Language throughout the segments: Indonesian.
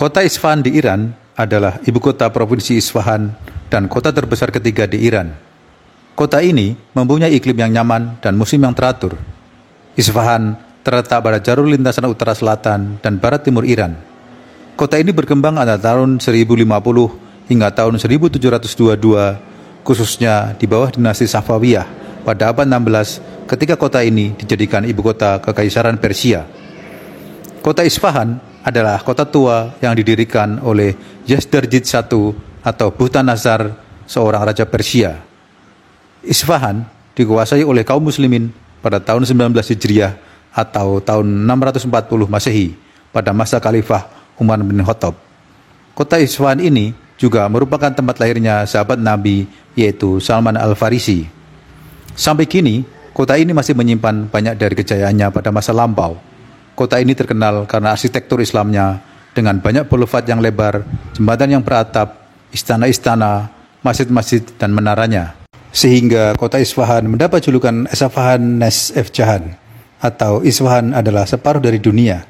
Kota Isfahan di Iran adalah ibu kota provinsi Isfahan dan kota terbesar ketiga di Iran. Kota ini mempunyai iklim yang nyaman dan musim yang teratur. Isfahan terletak pada jalur lintasan utara selatan dan barat timur Iran. Kota ini berkembang antara tahun 1050 hingga tahun 1722, khususnya di bawah dinasti Safawiyah pada abad 16 ketika kota ini dijadikan ibu kota Kekaisaran Persia. Kota Isfahan adalah kota tua yang didirikan oleh Yazdarjid I atau Bukhtannasar, seorang raja Persia. Isfahan dikuasai oleh kaum muslimin pada tahun 19 Hijriah atau tahun 640 Masehi pada masa Khalifah Umar bin Khattab. Kota Isfahan ini juga merupakan tempat lahirnya sahabat Nabi, yaitu Salman Al-Farisi. Sampai kini, kota ini masih menyimpan banyak dari kejayaannya pada masa lampau. Kota ini terkenal karena arsitektur Islamnya dengan banyak boulevard yang lebar, jembatan yang beratap, istana-istana, masjid-masjid, dan menaranya. Sehingga kota Isfahan mendapat julukan Esfahan Nes Jahan, atau Isfahan adalah separuh dari dunia.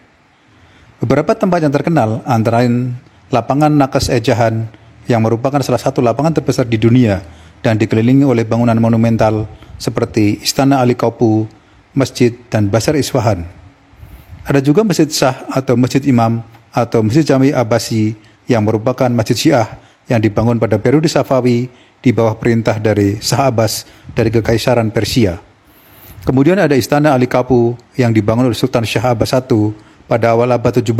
Beberapa tempat yang terkenal antara lain lapangan Nakas Jahan yang merupakan salah satu lapangan terbesar di dunia dan dikelilingi oleh bangunan monumental seperti Istana Ali Kaupu, Masjid, dan Bazar Isfahan. Ada juga Masjid Shah atau Masjid Imam atau Masjid Jami Abbasi yang merupakan masjid Syiah yang dibangun pada periode Safawi di bawah perintah dari Shah Abbas dari Kekaisaran Persia. Kemudian ada Istana Ali Kaupu yang dibangun oleh Sultan Shah Abbas I pada awal abad 17.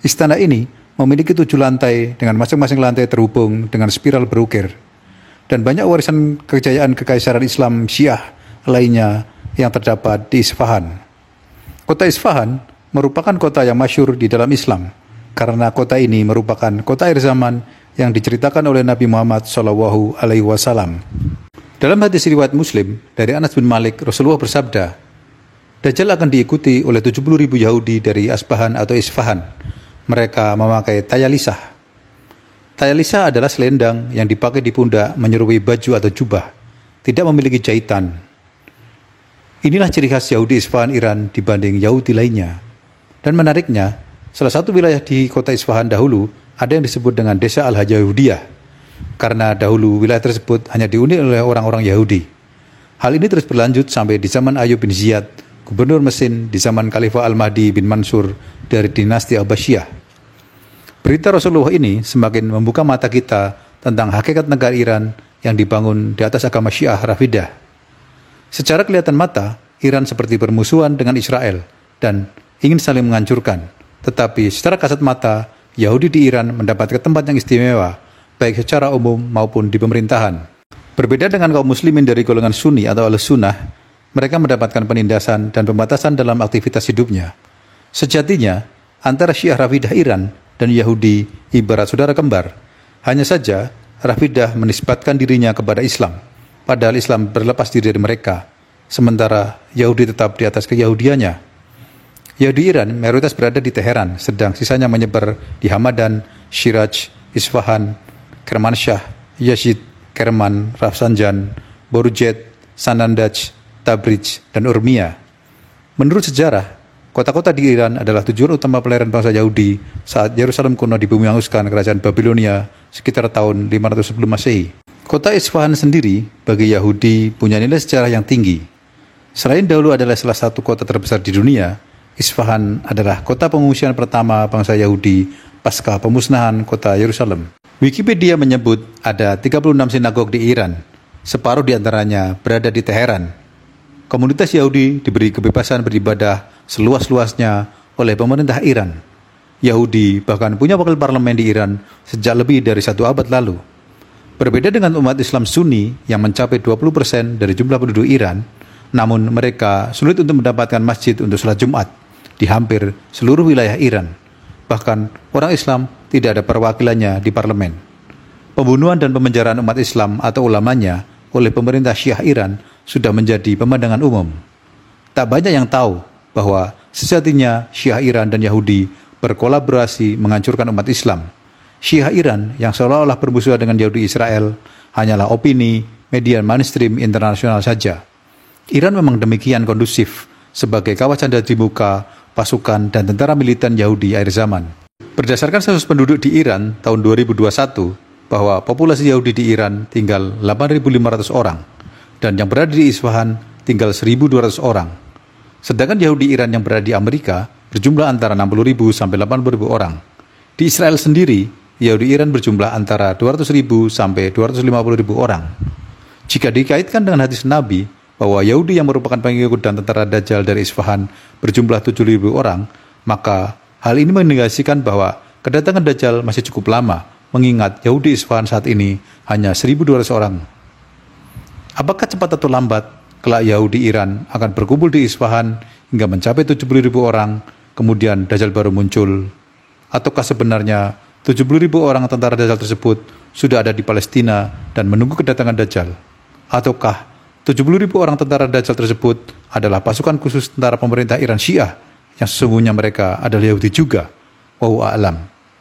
Istana ini memiliki 7 lantai dengan masing-masing lantai terhubung dengan spiral berukir. Dan banyak warisan kejayaan Kekaisaran Islam Syiah lainnya yang terdapat di Isfahan. Kota Isfahan merupakan kota yang masyhur di dalam Islam karena kota ini merupakan kota akhir zaman yang diceritakan oleh Nabi Muhammad SAW. Dalam hadis riwayat Muslim dari Anas bin Malik, Rasulullah bersabda, Dajjal akan diikuti oleh 70.000 Yahudi dari Asbahan atau Isfahan. Mereka memakai tayalisah. Tayalisah adalah selendang yang dipakai di pundak menyerupai baju atau jubah, tidak memiliki jahitan. Inilah ciri khas Yahudi Isfahan Iran dibanding Yahudi lainnya. Dan menariknya, salah satu wilayah di kota Isfahan dahulu ada yang disebut dengan Desa Al-Yahudiyah, karena dahulu wilayah tersebut hanya dihuni oleh orang-orang Yahudi. Hal ini terus berlanjut sampai di zaman Ayyub bin Ziyad, gubernur Mesin di zaman Khalifah Al-Mahdi bin Mansur dari dinasti Abbasiyah. Berita Rasulullah ini semakin membuka mata kita tentang hakikat negara Iran yang dibangun di atas agama Syiah Rafidah. Secara kelihatan mata, Iran seperti bermusuhan dengan Israel dan ingin saling menghancurkan. Tetapi secara kasat mata, Yahudi di Iran mendapatkan tempat yang istimewa, baik secara umum maupun di pemerintahan. Berbeda dengan kaum muslimin dari golongan Sunni atau Ahlus-Sunnah, mereka mendapatkan penindasan dan pembatasan dalam aktivitas hidupnya. Sejatinya, antara Syiah Rafidah Iran dan Yahudi ibarat saudara kembar. Hanya saja, Rafidah menisbatkan dirinya kepada Islam, padahal Islam berlepas diri dari mereka, sementara Yahudi tetap di atas keyahudiannya. Yahudi Iran mayoritas berada di Teheran, sedang sisanya menyebar di Hamadan, Shiraj, Isfahan, Kermanshah, Yazid, Kerman, Rafsanjan, Borujet, Sanandaj, Tabriz, dan Urmia. Menurut sejarah, kota-kota di Iran adalah tujuan utama pelayaran bangsa Yahudi saat Yerusalem kuno dibumi-hanguskan kerajaan Babilonia sekitar tahun 500 sebelum Masehi. Kota Isfahan sendiri bagi Yahudi punya nilai sejarah yang tinggi. Selain dahulu adalah salah satu kota terbesar di dunia, Isfahan adalah kota pengungsian pertama bangsa Yahudi pasca pemusnahan kota Yerusalem. Wikipedia menyebut ada 36 sinagog di Iran, separuh di antaranya berada di Teheran. Komunitas Yahudi diberi kebebasan beribadah seluas-luasnya oleh pemerintah Iran. Yahudi bahkan punya wakil parlemen di Iran sejak lebih dari 1 abad lalu. Berbeda dengan umat Islam Sunni yang mencapai 20% dari jumlah penduduk Iran, namun mereka sulit untuk mendapatkan masjid untuk sholat Jumat di hampir seluruh wilayah Iran. Bahkan orang Islam tidak ada perwakilannya di parlemen. Pembunuhan dan pemenjaraan umat Islam atau ulamanya oleh pemerintah Syiah Iran sudah menjadi pemandangan umum. Tak banyak yang tahu bahwa sejatinya Syiah Iran dan Yahudi berkolaborasi menghancurkan umat Islam. Syiah Iran yang seolah-olah bermusuhan dengan Yahudi Israel hanyalah opini media mainstream internasional saja. Iran memang demikian kondusif sebagai kawasan dari muka pasukan dan tentara militan Yahudi akhir zaman. Berdasarkan sensus penduduk di Iran tahun 2021, bahwa populasi Yahudi di Iran tinggal 8.500 orang, dan yang berada di Isfahan tinggal 1.200 orang. Sedangkan Yahudi Iran yang berada di Amerika berjumlah antara 60.000 sampai 80.000 orang. Di Israel sendiri, Yahudi Iran berjumlah antara 200.000 sampai 250.000 orang. Jika dikaitkan dengan hadis Nabi bahwa Yahudi yang merupakan pengikut dan tentara Dajjal dari Isfahan berjumlah 7.000 orang, maka hal ini menegasikan bahwa kedatangan Dajjal masih cukup lama, mengingat Yahudi Isfahan saat ini hanya 1.200 orang. Apakah cepat atau lambat, kelak Yahudi Iran akan berkumpul di Isfahan hingga mencapai 70.000 orang, kemudian Dajjal baru muncul? Ataukah sebenarnya 70.000 orang tentara Dajjal tersebut sudah ada di Palestina dan menunggu kedatangan Dajjal? Ataukah 70.000 orang tentara Dajjal tersebut adalah pasukan khusus tentara pemerintah Iran Syiah yang sesungguhnya mereka adalah Yahudi juga? Wallahu a'lam.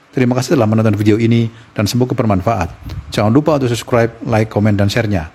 Terima kasih telah menonton video ini dan semoga bermanfaat. Jangan lupa untuk subscribe, like, komen, dan share-nya.